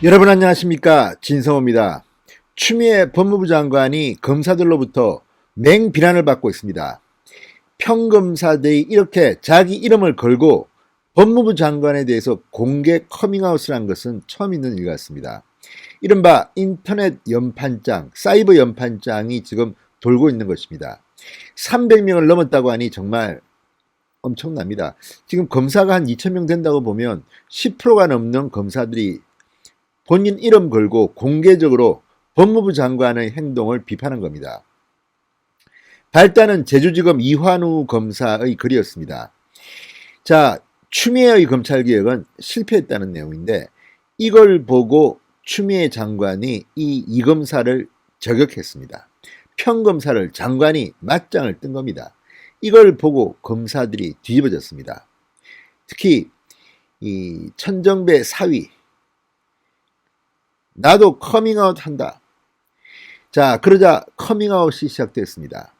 여러분 안녕하십니까, 진성호입니다. 추미애 법무부 장관이 검사들로부터 맹비난을 받고 있습니다. 평검사들이 이렇게 자기 이름을 걸고 법무부 장관에 대해서 공개 커밍아웃을 한 것은 처음 있는 일 같습니다. 이른바 인터넷 연판장, 사이버 연판장이 지금 돌고 있는 것입니다. 300명을 넘었다고 하니 정말 엄청납니다. 지금 검사가 한 2,000명 된다고 보면 10%가 넘는 검사들이 본인 이름 걸고 공개적으로 법무부 장관의 행동을 비판한 겁니다. 발단은 제주지검 이환우 검사의 글이었습니다. 자, 추미애의 검찰개혁은 실패했다는 내용인데 이걸 보고 추미애 장관이 이 검사를 저격했습니다. 평검사를 장관이 맞짱을 뜬 겁니다. 이걸 보고 검사들이 뒤집어졌습니다. 특히 이 천정배 사위, 나도 커밍아웃 한다. 자, 그러자 커밍아웃이 시작됐습니다.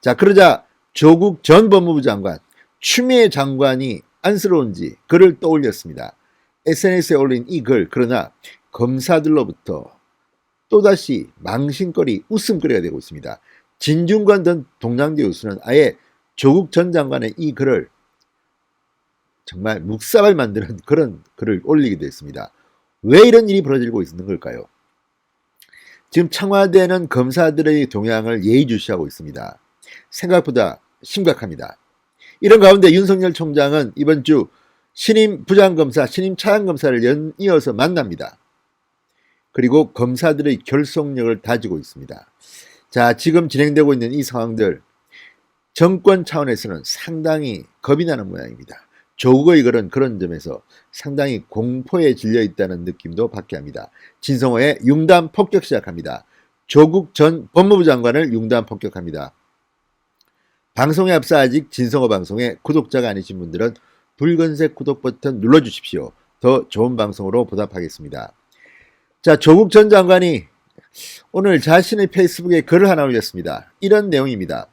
자, 그러자 조국 전 법무부 장관, 추미애 장관이 안쓰러운지 글을 떠올렸습니다. SNS에 올린 이 글, 그러나 검사들로부터 또다시 망신거리, 웃음거리가 되고 있습니다. 진중권 전 동양대 교수는 아예 조국 전 장관의 이 글을 정말 묵사발 만드는 그런 글을 올리기도 했습니다. 왜 이런 일이 벌어지고 있는 걸까요? 지금 청와대는 검사들의 동향을 예의주시하고 있습니다. 생각보다 심각합니다. 이런 가운데 윤석열 총장은 이번 주 신임 부장검사, 신임 차장검사를 연이어서 만납니다. 그리고 검사들의 결속력을 다지고 있습니다. 자, 지금 진행되고 있는 이 상황들, 정권 차원에서는 상당히 겁이 나는 모양입니다. 조국의 글은 그런 점에서 상당히 공포에 질려 있다는 느낌도 받게 합니다. 진성호의 융단 폭격 시작합니다. 조국 전 법무부 장관을 융단 폭격합니다. 방송에 앞서 아직 진성호 방송에 구독자가 아니신 분들은 붉은색 구독 버튼 눌러주십시오. 더 좋은 방송으로 보답하겠습니다. 자, 조국 전 장관이 오늘 자신의 페이스북에 글을 하나 올렸습니다. 이런 내용입니다.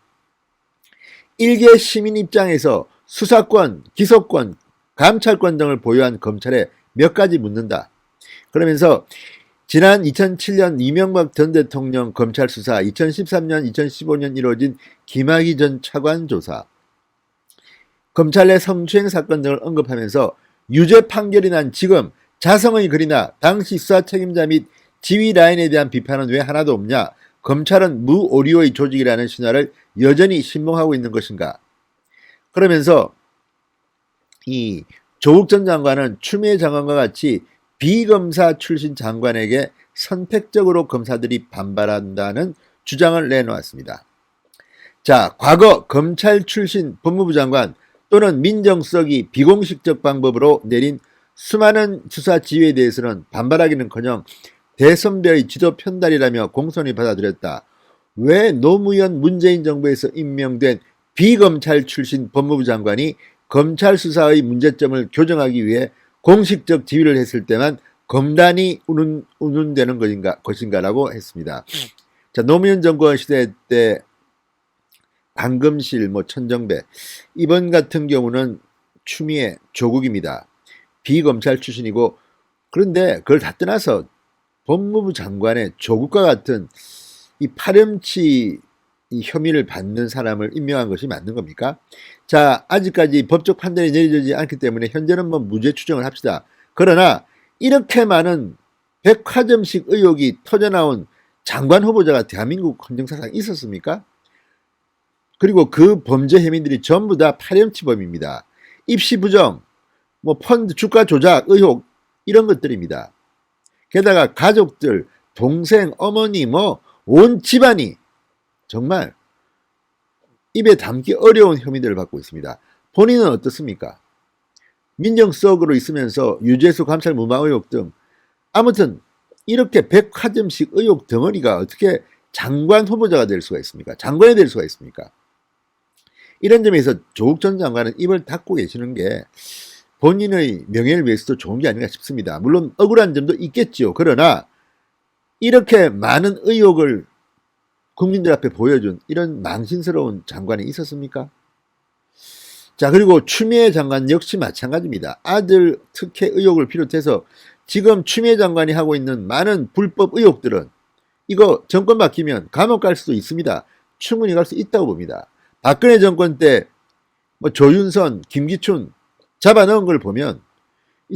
일개 시민 입장에서 수사권, 기소권, 감찰권 등을 보유한 검찰에 몇 가지 묻는다. 그러면서 지난 2007년 이명박 전 대통령 검찰 수사, 2013년, 2015년 이루어진 김학의 전 차관 조사, 검찰 내 성추행 사건 등을 언급하면서 유죄 판결이 난 지금 자성의 글이나 당시 수사 책임자 및 지휘 라인에 대한 비판은 왜 하나도 없냐? 검찰은 무오류의 조직이라는 신화를 여전히 신봉하고 있는 것인가? 그러면서 이 조국 전 장관은 추미애 장관과 같이 비검사 출신 장관에게 선택적으로 검사들이 반발한다는 주장을 내놓았습니다. 자, 과거 검찰 출신 법무부 장관 또는 민정수석이 비공식적 방법으로 내린 수많은 수사 지휘에 대해서는 반발하기는커녕 대선배의 지도 편달이라며 공손히 받아들였다. 왜 노무현 문재인 정부에서 임명된 비검찰 출신 법무부 장관이 검찰 수사의 문제점을 교정하기 위해 공식적 지휘를 했을 때만 검단이 운운되는 것인가라고 했습니다. 자, 노무현 정권 시대 때 방금실, 천정배, 이번 같은 경우는 추미애, 조국입니다. 비검찰 출신이고, 그런데 그걸 다 떠나서 법무부 장관의 조국과 같은 이 파렴치 이 혐의를 받는 사람을 임명한 것이 맞는 겁니까? 자, 아직까지 법적 판단이 내려지지 않기 때문에 현재는 무죄 추정을 합시다. 그러나 이렇게 많은 백화점식 의혹이 터져나온 장관 후보자가 대한민국 헌정사상 있었습니까? 그리고 그 범죄 혐의들이 전부 다 파렴치범입니다. 입시 부정, 펀드 주가 조작 의혹, 이런 것들입니다. 게다가 가족들, 동생, 어머니, 온 집안이 정말 입에 담기 어려운 혐의들을 받고 있습니다. 본인은 어떻습니까? 민정수석으로 있으면서 유재수 감찰 무마 의혹 등, 아무튼 이렇게 백화점식 의혹 덩어리가 어떻게 장관 후보자가 될 수가 있습니까? 장관이 될 수가 있습니까? 이런 점에서 조국 전 장관은 입을 닫고 계시는 게 본인의 명예를 위해서도 좋은 게 아닌가 싶습니다. 물론 억울한 점도 있겠지요. 그러나 이렇게 많은 의혹을 국민들 앞에 보여준 이런 망신스러운 장관이 있었습니까? 자, 그리고 추미애 장관 역시 마찬가지입니다. 아들 특혜 의혹을 비롯해서 지금 추미애 장관이 하고 있는 많은 불법 의혹들은 이거 정권 바뀌면 감옥 갈 수도 있습니다. 충분히 갈 수 있다고 봅니다. 박근혜 정권 때 뭐 조윤선, 김기춘 잡아넣은 걸 보면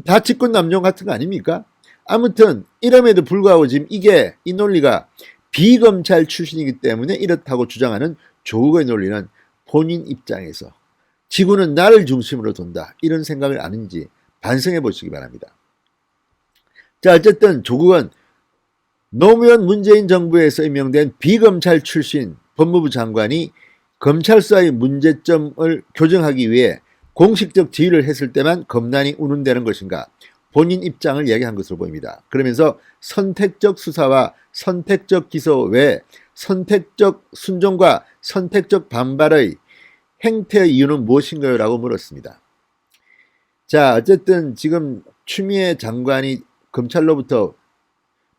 다 직권 남용 같은 거 아닙니까? 아무튼 이름에도 불구하고 지금 이 논리가 비검찰 출신이기 때문에 이렇다고 주장하는 조국의 논리는 본인 입장에서 지구는 나를 중심으로 돈다 이런 생각을 아는지 반성해 보시기 바랍니다. 자, 어쨌든 조국은 노무현 문재인 정부에서 임명된 비검찰 출신 법무부 장관이 검찰 수사의 문제점을 교정하기 위해 공식적 지휘를 했을 때만 검난이 운운되는 것인가 본인 입장을 이야기한 것으로 보입니다. 그러면서 선택적 수사와 선택적 기소 외에 선택적 순종과 선택적 반발의 행태의 이유는 무엇인가요? 라고 물었습니다. 자, 어쨌든 지금 추미애 장관이 검찰로부터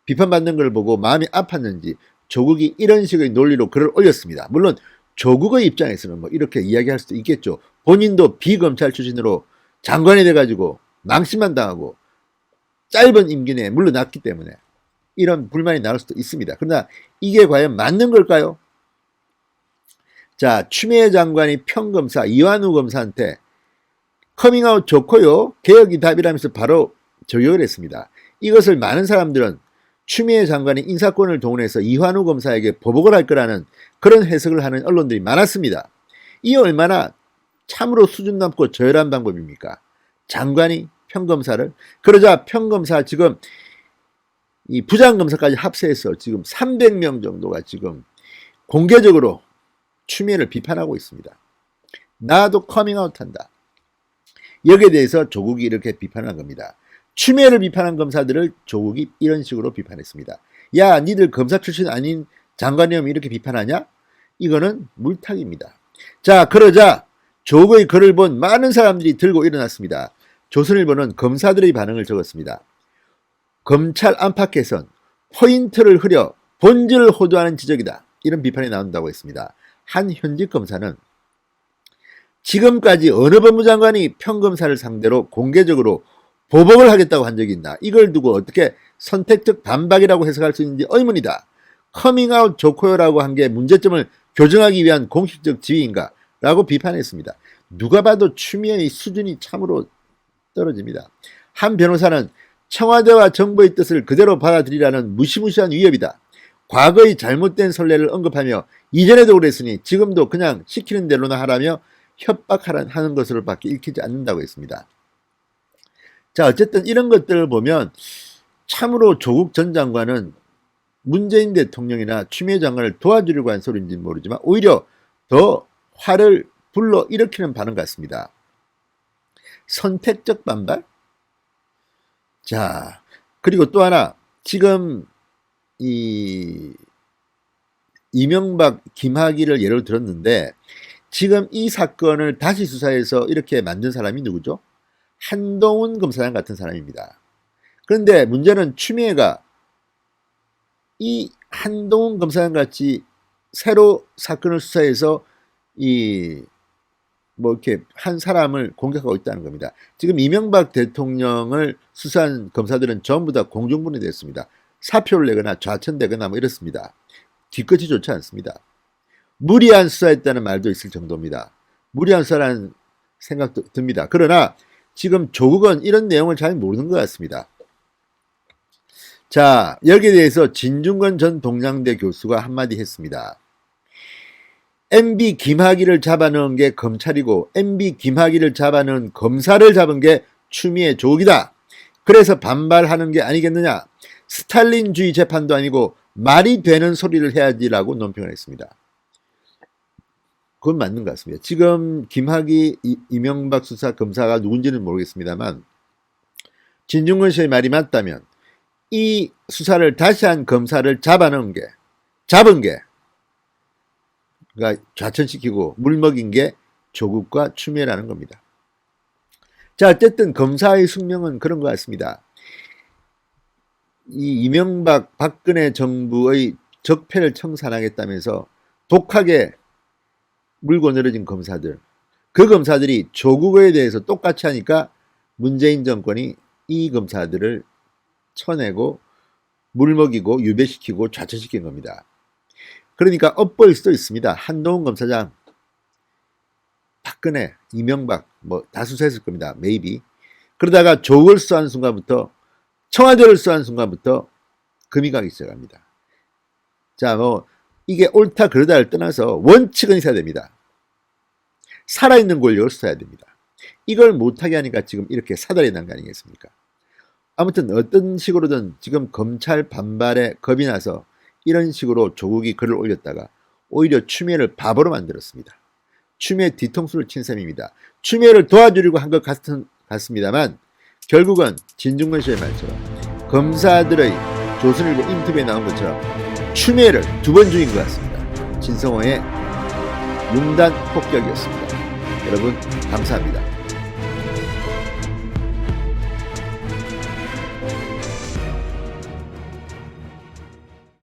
비판받는 걸 보고 마음이 아팠는지 조국이 이런 식의 논리로 글을 올렸습니다. 물론 조국의 입장에서는 뭐 이렇게 이야기할 수도 있겠죠. 본인도 비검찰 출신으로 장관이 돼가지고 망신만 당하고 짧은 임기 내에 물러났기 때문에 이런 불만이 나올 수도 있습니다. 그러나 이게 과연 맞는 걸까요? 자, 추미애 장관이 평검사 이완우 검사한테 커밍아웃 좋고요. 개혁이 답이라면서 바로 저격을 했습니다. 이것을 많은 사람들은 추미애 장관이 인사권을 동원해서 이완우 검사에게 보복을 할 거라는 그런 해석을 하는 언론들이 많았습니다. 이 얼마나 참으로 수준 높고 저열한 방법입니까? 장관이 평검사를 그러자 평검사 지금 이 부장검사까지 합세해서 지금 300명 정도가 지금 공개적으로 추미애를 비판하고 있습니다. 나도 커밍아웃한다. 여기에 대해서 조국이 이렇게 비판한 겁니다. 추미애를 비판한 검사들을 조국이 이런 식으로 비판했습니다. 야, 니들 검사 출신 아닌 장관이면 이렇게 비판하냐? 이거는 물타기입니다. 자, 그러자 조국의 글을 본 많은 사람들이 들고 일어났습니다. 조선일보는 검사들의 반응을 적었습니다. 검찰 안팎 개선, 포인트를 흐려 본질을 호도하는 지적이다. 이런 비판이 나온다고 했습니다. 한 현직 검사는 지금까지 어느 법무장관이 평검사를 상대로 공개적으로 보복을 하겠다고 한 적이 있나? 이걸 두고 어떻게 선택적 반박이라고 해석할 수 있는지 의문이다. 커밍아웃 좋고요라고 한 게 문제점을 교정하기 위한 공식적 지휘인가? 라고 비판했습니다. 누가 봐도 추미애의 수준이 참으로 떨어집니다. 한 변호사는 청와대와 정부의 뜻을 그대로 받아들이라는 무시무시한 위협이다. 과거의 잘못된 선례를 언급하며 이전에도 그랬으니 지금도 그냥 시키는 대로나 하라며 협박하는 것으로 밖에 읽히지 않는다고 했습니다. 자, 어쨌든 이런 것들을 보면 참으로 조국 전 장관은 문재인 대통령이나 추미애 장관을 도와주려고 한 소리인지 모르지만 오히려 더 화를 불러 일으키는 반응 같습니다. 선택적 반발? 자, 그리고 또 하나 지금 이명박, 김학의를 예로 들었는데 지금 이 사건을 다시 수사해서 이렇게 만든 사람이 누구죠? 한동훈 검사장 같은 사람입니다. 그런데 문제는 추미애가 이 한동훈 검사장 같이 새로 사건을 수사해서 이렇게 한 사람을 공격하고 있다는 겁니다. 지금 이명박 대통령을 수사한 검사들은 전부 다 공중분해 됐습니다. 사표를 내거나 좌천되거나 뭐 이렇습니다. 뒤끝이 좋지 않습니다. 무리한 수사했다는 말도 있을 정도입니다. 무리한 수사라는 생각도 듭니다. 그러나 지금 조국은 이런 내용을 잘 모르는 것 같습니다. 자, 여기에 대해서 진중권 전 동양대 교수가 한마디 했습니다. MB 김학의를 잡아넣은 게 검찰이고 MB 김학의를 잡아넣은 검사를 잡은 게 추미애 조국이다. 그래서 반발하는 게 아니겠느냐. 스탈린주의 재판도 아니고 말이 되는 소리를 해야지라고 논평을 했습니다. 그건 맞는 것 같습니다. 지금 김학의, 이명박 수사 검사가 누군지는 모르겠습니다만 진중권 씨의 말이 맞다면 이 수사를 다시 한 검사를 잡은 게 그러니까 좌천시키고 물먹인 게 조국과 추미애라는 겁니다. 자, 어쨌든 검사의 숙명은 그런 것 같습니다. 이 이명박 박근혜 정부의 적폐를 청산하겠다면서 독하게 물고 늘어진 검사들, 그 검사들이 조국에 대해서 똑같이 하니까 문재인 정권이 이 검사들을 쳐내고 물 먹이고 유배시키고 좌천시킨 겁니다. 그러니까 엇보일 수도 있습니다. 한동훈 검사장, 박근혜, 이명박 뭐 다 수사했을 겁니다. maybe. 그러다가 조국을 수사하는 순간부터, 청와대를 수사하는 순간부터 금이 가기 시작합니다. 자, 뭐 이게 옳다 그러다를 떠나서 원칙은 있어야 됩니다. 살아있는 권력을 수사해야 됩니다. 이걸 못하게 하니까 지금 이렇게 사달이 난 거 아니겠습니까? 아무튼 어떤 식으로든 지금 검찰 반발에 겁이 나서 이런 식으로 조국이 글을 올렸다가 오히려 추미애를 바보로 만들었습니다. 추미애 뒤통수를 친 셈입니다. 추미애를 도와주려고 한 것 같습니다만 결국은 진중권 씨의 말처럼 검사들의 조선일보 인터뷰에 나온 것처럼 추미애를 두 번 죽인 것 같습니다. 진성호의 융단 폭격이었습니다. 여러분 감사합니다.